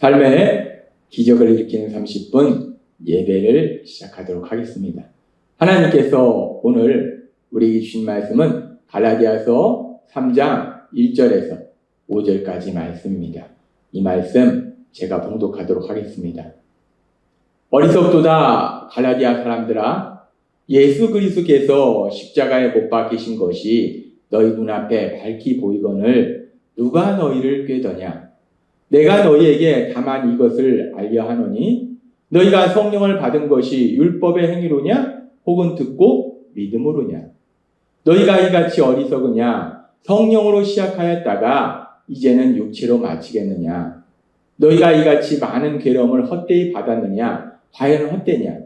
삶의 기적을 일으키는 30분 예배를 시작하도록 하겠습니다. 하나님께서 오늘 우리에게 주신 말씀은 갈라디아서 3장 1절에서 5절까지 말씀입니다. 이 말씀 제가 봉독하도록 하겠습니다. 어리석도다 갈라디아 사람들아, 예수 그리스도께서 십자가에 못 박히신 것이 너희 눈앞에 밝히 보이거늘 누가 너희를 꾀더냐? 내가 너희에게 다만 이것을 알려 하노니 너희가 성령을 받은 것이 율법의 행위로냐 혹은 듣고 믿음으로냐? 너희가 이같이 어리석으냐? 성령으로 시작하였다가 이제는 육체로 마치겠느냐? 너희가 이같이 많은 괴로움을 헛되이 받았느냐? 과연 헛되냐?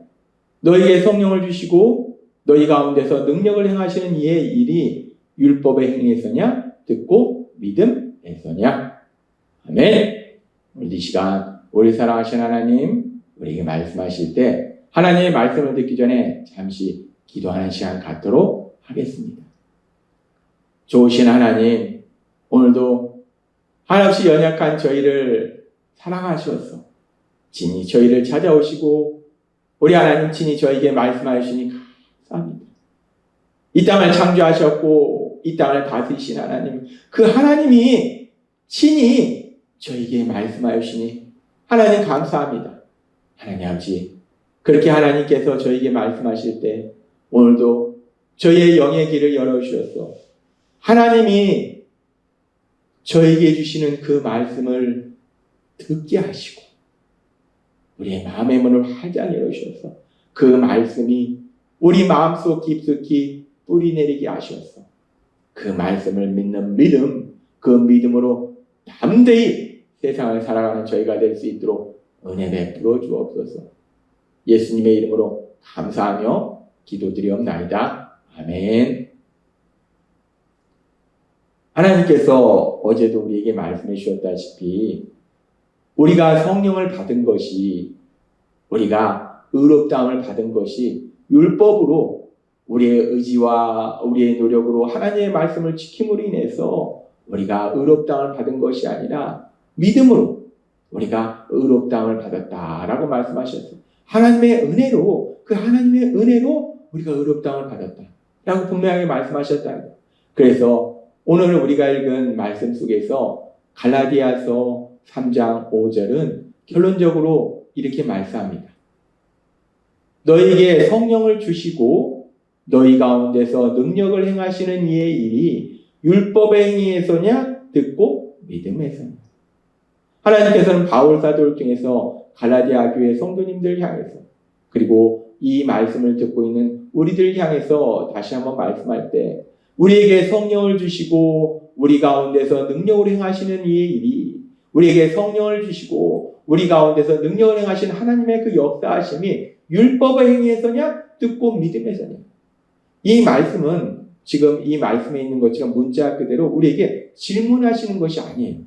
너희에게 성령을 주시고 너희 가운데서 능력을 행하시는 이의 일이 율법의 행위에서냐 듣고 믿음에서냐? 아멘. 오늘 이 시간 우리 사랑하신 하나님 우리에게 말씀하실 때 하나님의 말씀을 듣기 전에 잠시 기도하는 시간 갖도록 하겠습니다. 좋으신 하나님, 오늘도 한없이 연약한 저희를 사랑하셔서 친히 저희를 찾아오시고 우리 하나님 친히 저에게 말씀하시니 감사합니다. 이 땅을 창조하셨고 이 땅을 다스리신 하나님, 그 하나님이 친히 저에게 말씀하시니 하나님 감사합니다. 하나님 아버지, 그렇게 하나님께서 저에게 말씀하실 때 오늘도 저희의 영의 길을 열어주셔서 하나님이 저에게 주시는 그 말씀을 듣게 하시고 우리의 마음의 문을 활짝 열어주셔서 그 말씀이 우리 마음속 깊숙이 뿌리내리게 하셔서 그 말씀을 믿는 믿음, 그 믿음으로 담대히 세상을 살아가는 저희가 될 수 있도록 은혜 베풀어 주옵소서. 예수님의 이름으로 감사하며 기도드리옵나이다. 아멘. 하나님께서 어제도 우리에게 말씀해 주셨다시피 우리가 성령을 받은 것이, 우리가 의롭다함을 받은 것이 율법으로 우리의 의지와 우리의 노력으로 하나님의 말씀을 지킴으로 인해서 우리가 의롭다함을 받은 것이 아니라 믿음으로 우리가 의롭다함을 받았다라고 말씀하셨어요. 하나님의 은혜로, 그 하나님의 은혜로 우리가 의롭다함을 받았다라고 분명하게 말씀하셨다는 거예요. 그래서 오늘 우리가 읽은 말씀 속에서 갈라디아서 3장 5절은 결론적으로 이렇게 말씀합니다. 너희에게 성령을 주시고 너희 가운데서 능력을 행하시는 이의 일이 율법의 행위에서냐 듣고 믿음에서냐? 하나님께서는 바울 사도를 통해서 갈라디아 교회 성도님들 향해서 그리고 이 말씀을 듣고 있는 우리들 향해서 다시 한번 말씀할 때 우리에게 성령을 주시고 우리 가운데서 능력을 행하시는 이의 일이, 우리에게 성령을 주시고 우리 가운데서 능력을 행하시는 하나님의 그 역사하심이 율법의 행위에서냐 듣고 믿음에서냐? 이 말씀은 지금 이 말씀에 있는 것처럼 문자 그대로 우리에게 질문하시는 것이 아니에요.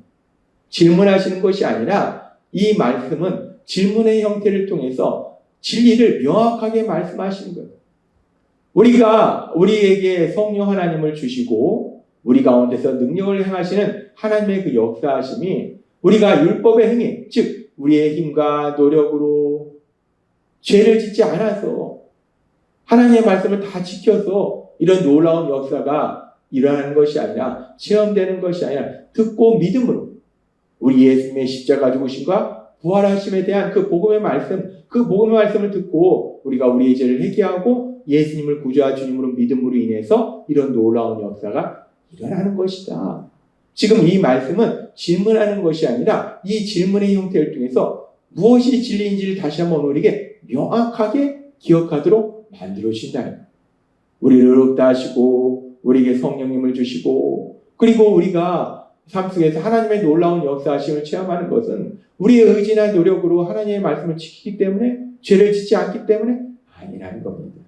질문하시는 것이 아니라 이 말씀은 질문의 형태를 통해서 진리를 명확하게 말씀하시는 거예요. 우리에게 성령 하나님을 주시고 우리 가운데서 능력을 행하시는 하나님의 그 역사하심이 우리가 율법의 행위, 즉 우리의 힘과 노력으로 죄를 짓지 않아서 하나님의 말씀을 다 지켜서 이런 놀라운 역사가 일어나는 것이 아니라, 체험되는 것이 아니라 듣고 믿음으로 우리 예수님의 십자가 죽으심과 부활하심에 대한 그 복음의 말씀, 그 복음의 말씀을 듣고 우리가 우리의 죄를 회개하고 예수님을 구주와 주님으로 믿음으로 인해서 이런 놀라운 역사가 일어나는 것이다. 지금 이 말씀은 질문하는 것이 아니라 이 질문의 형태를 통해서 무엇이 진리인지를 다시 한번 우리에게 명확하게 기억하도록 만들어 주신다는 거예요. 우리를 의롭다 하시고 우리에게 성령님을 주시고 그리고 우리가 삶 속에서 하나님의 놀라운 역사하심을 체험하는 것은 우리의 의지나 노력으로 하나님의 말씀을 지키기 때문에, 죄를 짓지 않기 때문에 아니라는 겁니다.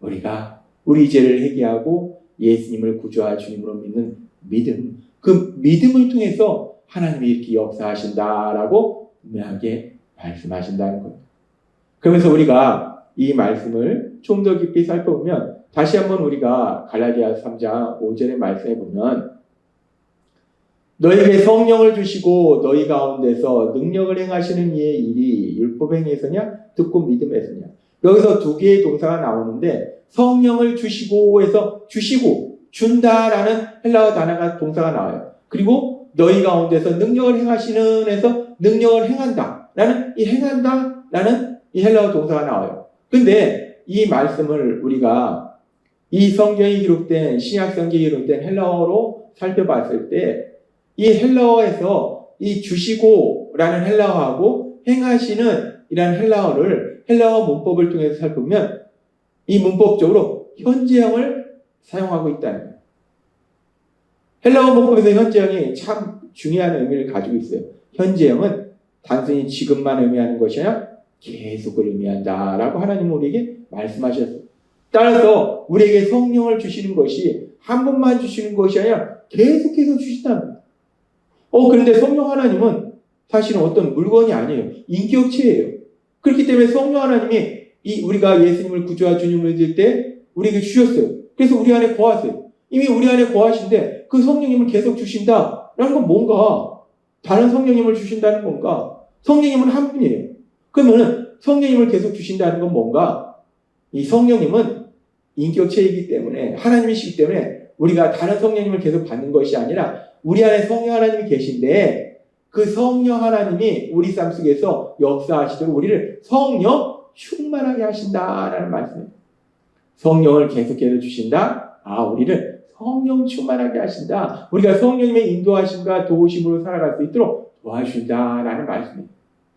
우리가 우리 죄를 회개하고 예수님을 구주와 주님으로 믿는 믿음, 그 믿음을 통해서 하나님이 이렇게 역사하신다라고 분명하게 말씀하신다는 겁니다. 그러면서 우리가 이 말씀을 좀 더 깊이 살펴보면 다시 한번 우리가 갈라디아 3장 5절의 말씀에 보면 너희에게 성령을 주시고 너희 가운데서 능력을 행하시는 이의 일이 율법 행위에서냐 듣고 믿음에서냐. 여기서 두 개의 동사가 나오는데 성령을 주시고 해서 주시고 준다라는 헬라어 단어가 동사가 나와요. 그리고 너희 가운데서 능력을 행하시는 에서 능력을 행한다라는 이 행한다라는 이 헬라어 동사가 나와요. 근데 이 말씀을 우리가 이 성경이 기록된 신약 성경이 기록된 헬라어로 살펴봤을 때 이 헬라어에서 이 주시고라는 헬라어하고 행하시는 이라는 헬라어 문법을 통해서 살펴보면 이 문법적으로 현재형을 사용하고 있다는 거예요. 헬라어 문법에서 현재형이 참 중요한 의미를 가지고 있어요. 현재형은 단순히 지금만 의미하는 것이 아니라 계속을 의미한다라고 하나님은 우리에게 말씀하셨어요. 따라서 우리에게 성령을 주시는 것이 한 번만 주시는 것이 아니라 계속해서 주신다는 거예요. 그런데 성령 하나님은 사실은 어떤 물건이 아니에요. 인격체예요. 그렇기 때문에 성령 하나님이 우리가 예수님을 구주와 주님을 믿을 때 우리에게 주셨어요. 그래서 우리 안에 거하세요. 이미 우리 안에 거하신데 그 성령님을 계속 주신다라는 건 뭔가 다른 성령님을 주신다는 건가? 성령님은 한 분이에요. 그러면 성령님을 계속 주신다는 건 뭔가? 이 성령님은 인격체이기 때문에 하나님이시기 때문에 우리가 다른 성령님을 계속 받는 것이 아니라 우리 안에 성령 하나님이 계신데 그 성령 하나님이 우리 삶 속에서 역사하시도록 우리를 성령 충만하게 하신다라는 말씀이에요. 성령을 계속해서 주신다. 우리를 성령 충만하게 하신다. 우리가 성령님의 인도하심과 도우심으로 살아갈 수 있도록 도와주신다라는 말씀이에요.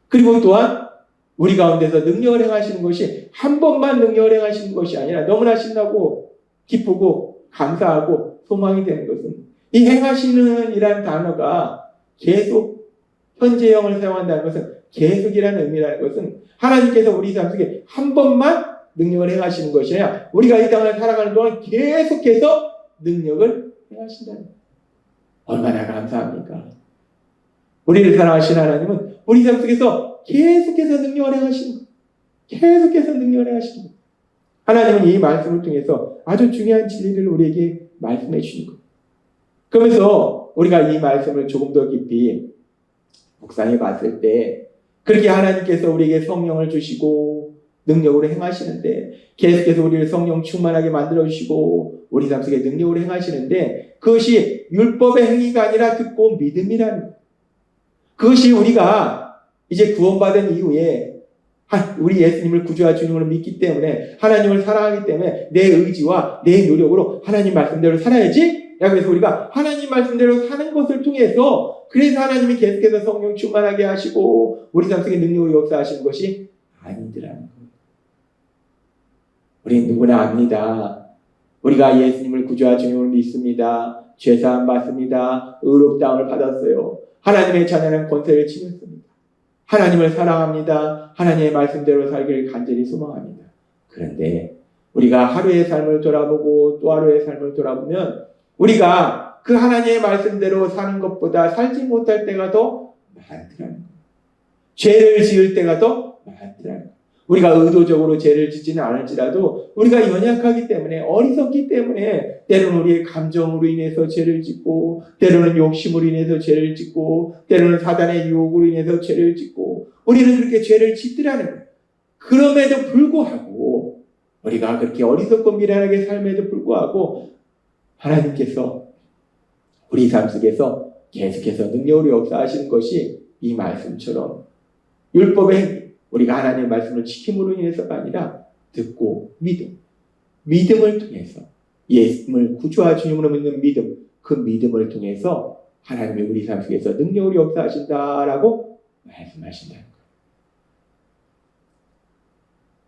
그리고 또한 우리 가운데서 능력을 행하시는 것이 한 번만 능력을 행하시는 것이 아니라 너무나 신나고 기쁘고 감사하고 소망이 되는 것은 이 행하시는 이라는 단어가 계속 현재형을 사용한다는 것은 계속이라는 의미라는 것은 하나님께서 우리 삶 속에 한 번만 능력을 행하시는 것이 아니라 우리가 이 땅을 살아가는 동안 계속해서 능력을 행하신다는 거예요. 얼마나 감사합니까? 우리를 사랑하시는 하나님은 우리 삶 속에서 계속해서 능력을 행하시는 거예요. 계속해서 능력을 행하시는 거예요. 하나님은 이 말씀을 통해서 아주 중요한 진리를 우리에게 말씀해 주시는 거예요. 그러면서 우리가 이 말씀을 조금 더 깊이 묵상해 봤을 때 그렇게 하나님께서 우리에게 성령을 주시고 능력으로 행하시는데 계속해서 우리를 성령 충만하게 만들어주시고 우리 삶 속에 능력으로 행하시는데 그것이 율법의 행위가 아니라 듣고 믿음이라는 거예요. 그것이 우리가 이제 구원받은 이후에 우리 예수님을 구주와 주님으로 믿기 때문에 하나님을 사랑하기 때문에 내 의지와 내 노력으로 하나님 말씀대로 살아야지. 그래서 우리가 하나님 말씀대로 사는 것을 통해서 그래서 하나님이 계속해서 성령 충만하게 하시고 우리 삶 속에 능력으로 역사하시는 것이 아니더라는 거예요. 우리는 누구나 압니다. 우리가 예수님을 구주와 주님으로 믿습니다. 죄사함 받습니다. 의롭다함을 받았어요. 하나님의 자녀는 권세를 지녔습니다. 하나님을 사랑합니다. 하나님의 말씀대로 살기를 간절히 소망합니다. 그런데 우리가 하루의 삶을 돌아보고 또 하루의 삶을 돌아보면 우리가 그 하나님의 말씀대로 사는 것보다 살지 못할 때가 더 많더라는 거예요. 죄를 지을 때가 더 많더라는 거예요. 우리가 의도적으로 죄를 짓지는 않을지라도 우리가 연약하기 때문에 어리석기 때문에 때로는 우리의 감정으로 인해서 죄를 짓고 때로는 욕심으로 인해서 죄를 짓고 때로는 사단의 유혹으로 인해서 죄를 짓고 우리는 그렇게 죄를 짓더라는 거예요. 그럼에도 불구하고 우리가 그렇게 어리석고 미련하게 삶에도 불구하고 하나님께서 우리 삶 속에서 계속해서 능력으로 역사하시는 것이 이 말씀처럼 율법의 우리가 하나님의 말씀을 지킴으로 인해서가 아니라 듣고 믿음을 통해서 예수님을 구주와 주님으로 믿는 믿음, 그 믿음을 통해서 하나님이 우리 삶 속에서 능력으로 역사하신다라고 말씀하신다는 거예요.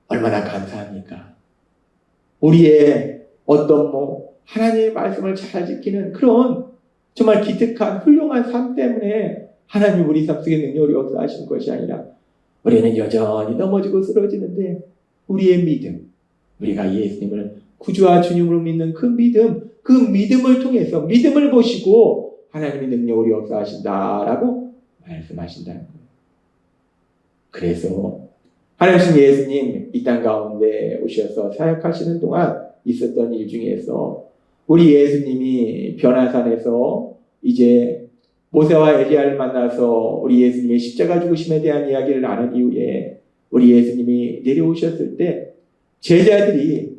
얼마나 감사합니까? 우리의 어떤 하나님의 말씀을 잘 지키는 그런 정말 기특한 훌륭한 삶 때문에 하나님이 우리 삶 속에 능력으로 역사하시는 것이 아니라 우리는 여전히 넘어지고 쓰러지는데 우리의 믿음, 우리가 예수님을 구주와 주님으로 믿는 그 믿음을 통해서 믿음을 보시고 하나님이 능력으로 역사하신다라고 말씀하신다는 거예요. 그래서 하나님 예수님 이 땅 가운데 오셔서 사역하시는 동안 있었던 일 중에서 우리 예수님이 변화산에서 이제 모세와 엘리야를 만나서 우리 예수님의 십자가 죽으심에 대한 이야기를 나눈 이후에 우리 예수님이 내려오셨을 때 제자들이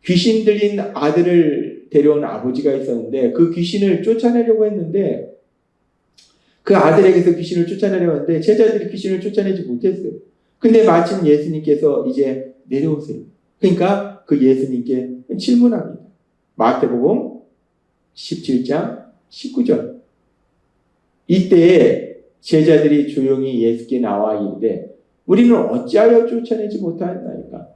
귀신 들린 아들을 데려온 아버지가 있었는데 그 귀신을 쫓아내려고 했는데 그 아들에게서 귀신을 쫓아내려고 했는데 제자들이 귀신을 쫓아내지 못했어요. 근데 마침 예수님께서 이제 내려오세요. 그러니까 그 예수님께 질문합니다. 마태복음 17장 19절. 이때 제자들이 조용히 예수께 나와 이르되 우리는 어찌하여 쫓아내지 못하였나이까.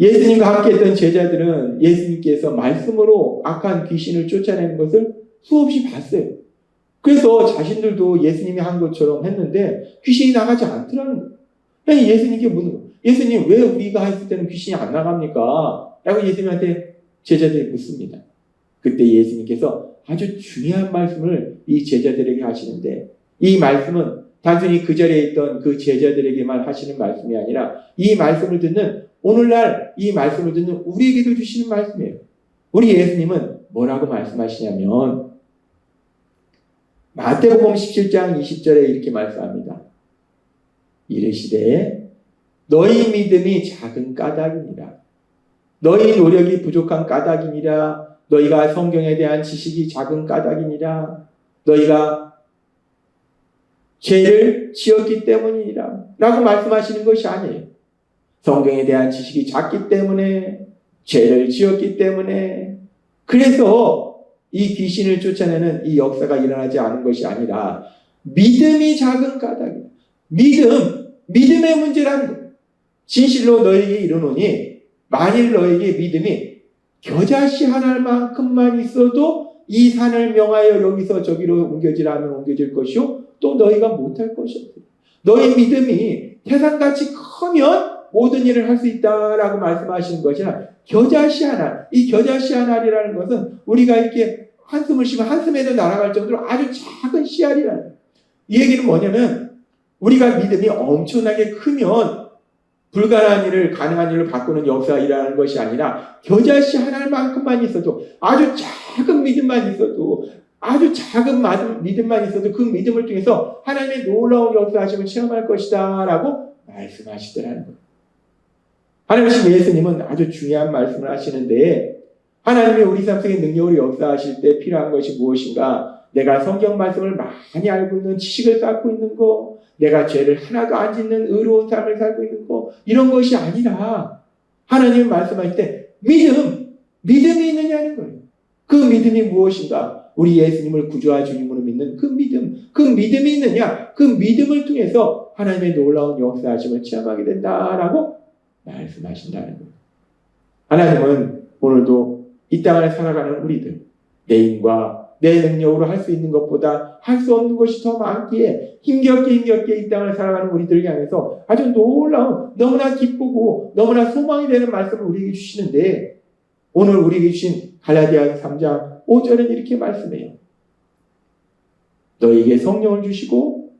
예수님과 함께 했던 제자들은 예수님께서 말씀으로 악한 귀신을 쫓아내는 것을 수없이 봤어요. 그래서 자신들도 예수님이 한 것처럼 했는데 귀신이 나가지 않더라는 거예요. 예수님께 묻는 거예요. 예수님, 왜 우리가 했을 때는 귀신이 안 나갑니까? 라고 예수님한테 제자들이 묻습니다. 그때 예수님께서 아주 중요한 말씀을 이 제자들에게 하시는데 이 말씀은 단순히 그 자리에 있던 그 제자들에게만 하시는 말씀이 아니라 이 말씀을 듣는 오늘날 이 말씀을 듣는 우리에게도 주시는 말씀이에요. 우리 예수님은 뭐라고 말씀하시냐면 마태복음 17장 20절에 이렇게 말씀합니다. 이르시되 너희 믿음이 작은 까닭이니라. 너희 노력이 부족한 까닭이니라. 너희가 성경에 대한 지식이 작은 까닭이니라. 너희가 죄를 지었기 때문이니라. 라고 말씀하시는 것이 아니에요. 성경에 대한 지식이 작기 때문에, 죄를 지었기 때문에, 그래서 이 귀신을 쫓아내는 이 역사가 일어나지 않은 것이 아니라 믿음이 작은 까닭이에요. 믿음의 문제라는 거예요. 진실로 너에게 이르노니 만일 너에게 믿음이 겨자씨 하나만큼만 있어도 이 산을 명하여 여기서 저기로 옮겨지라 하면 옮겨질 것이요 또 너희가 못할 것이요. 너희 믿음이 태산같이 크면 모든 일을 할 수 있다라고 말씀하시는 것이 아니라 겨자씨 하나, 이 겨자씨 하나이라는 것은 우리가 이렇게 한숨을 쉬면 한숨에도 날아갈 정도로 아주 작은 씨알이라는 거예요. 이 얘기는 뭐냐면 우리가 믿음이 엄청나게 크면 불가능한 일을 가능한 일로 바꾸는 역사가 일어나는 것이 아니라 겨자씨 하나만큼만 있어도 아주 작은 믿음만 있어도 아주 작은 믿음만 있어도 그 믿음을 통해서 하나님의 놀라운 역사하심을 체험할 것이다 라고 말씀하시더라는 거예요. 하나님 예수님은 아주 중요한 말씀을 하시는데 하나님이 우리 삶 속에 능력으로 역사하실 때 필요한 것이 무엇인가? 내가 성경 말씀을 많이 알고 있는 지식을 쌓고 있는 거, 내가 죄를 하나도 안 짓는 의로운 삶을 살고 있는 거, 이런 것이 아니라 하나님은 말씀하실 때 믿음이 있느냐는 거예요. 그 믿음이 무엇인가? 우리 예수님을 구주와 주님으로 믿는 그 믿음이 있느냐? 그 믿음을 통해서 하나님의 놀라운 역사하심을 체험하게 된다라고 말씀하신다는 거예요. 하나님은 오늘도 이 땅을 살아가는 우리들, 내 힘과 내 능력으로 할 수 있는 것보다 할 수 없는 것이 더 많기에 힘겹게 이 땅을 살아가는 우리들을 향해서 아주 놀라운, 너무나 기쁘고 너무나 소망이 되는 말씀을 우리에게 주시는데 오늘 우리에게 주신 갈라디아 3장 5절은 이렇게 말씀해요. 너희에게 성령을 주시고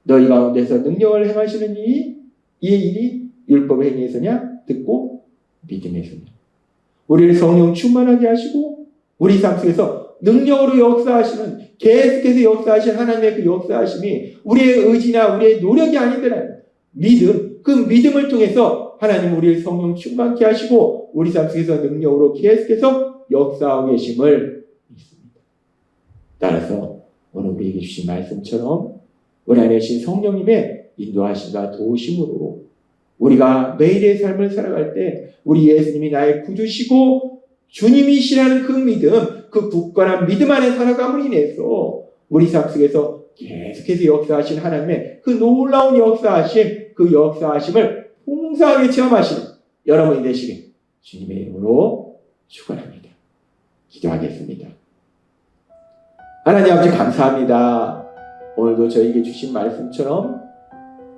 너희 가운데서 능력을 행하시는 이의 일이 율법의 행위에서냐? 듣고 믿음에서냐? 우리를 성령 충만하게 하시고 우리 삶 속에서 능력으로 역사하시는 계속해서 역사하신 하나님의 그 역사하심이 우리의 의지나 우리의 노력이 아니더라. 그 믿음을 통해서 하나님 우리를 성령 충만케 하시고 우리 삶 속에서 능력으로 계속해서 역사하고 계심을 믿습니다. 따라서 오늘 우리에게 주신 말씀처럼 우리 안에 계신 성령님의 인도하심과 도우심으로 우리가 매일의 삶을 살아갈 때 우리 예수님이 나의 구주시고 주님이시라는 그 믿음, 그 굳건한 믿음 안에 살아감으로 인해서 우리 삶 속에서 계속해서 역사하신 하나님의 그 놀라운 역사하심, 그 역사하심을 풍성하게 체험하시는 여러분이 되시길 주님의 이름으로 축원합니다. 기도하겠습니다. 하나님 아버지 감사합니다. 오늘도 저에게 주신 말씀처럼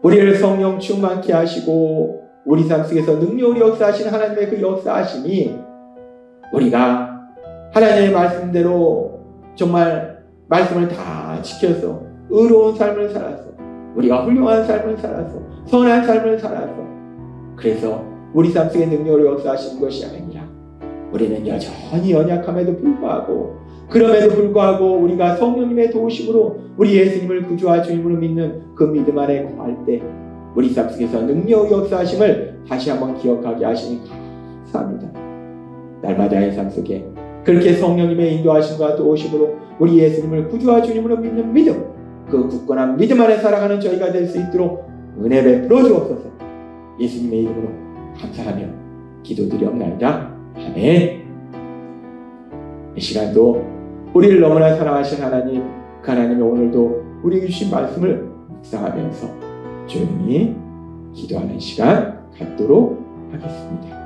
우리를 성령 충만케 하시고 우리 삶 속에서 능력으로 역사하신 하나님의 그 역사하심이 우리가 하나님의 말씀대로 정말 말씀을 다 지켜서 의로운 삶을 살아서 우리가 훌륭한 삶을 살아서 선한 삶을 살아서 그래서 우리 삶 속에 능력으로 역사하시는 것이 아니라 우리는 여전히 연약함에도 불구하고 그럼에도 불구하고 우리가 성령님의 도우심으로 우리 예수님을 구주와 주님으로 믿는 그 믿음 안에 거할 때 우리 삶 속에서 능력 역사하심을 다시 한번 기억하게 하시니 감사합니다. 날마다의 삶 속에 그렇게 성령님의 인도하심과 도우심으로 우리 예수님을 구주와 주님으로 믿는 믿음, 그 굳건한 믿음 안에 살아가는 저희가 될 수 있도록 은혜 베풀어 주옵소서. 예수님의 이름으로 감사하며 기도드리옵나이다. 아멘. 이 시간도 우리를 너무나 사랑하신 하나님, 그 하나님이 오늘도 우리에게 주신 말씀을 묵상하면서 조용히 기도하는 시간 갖도록 하겠습니다.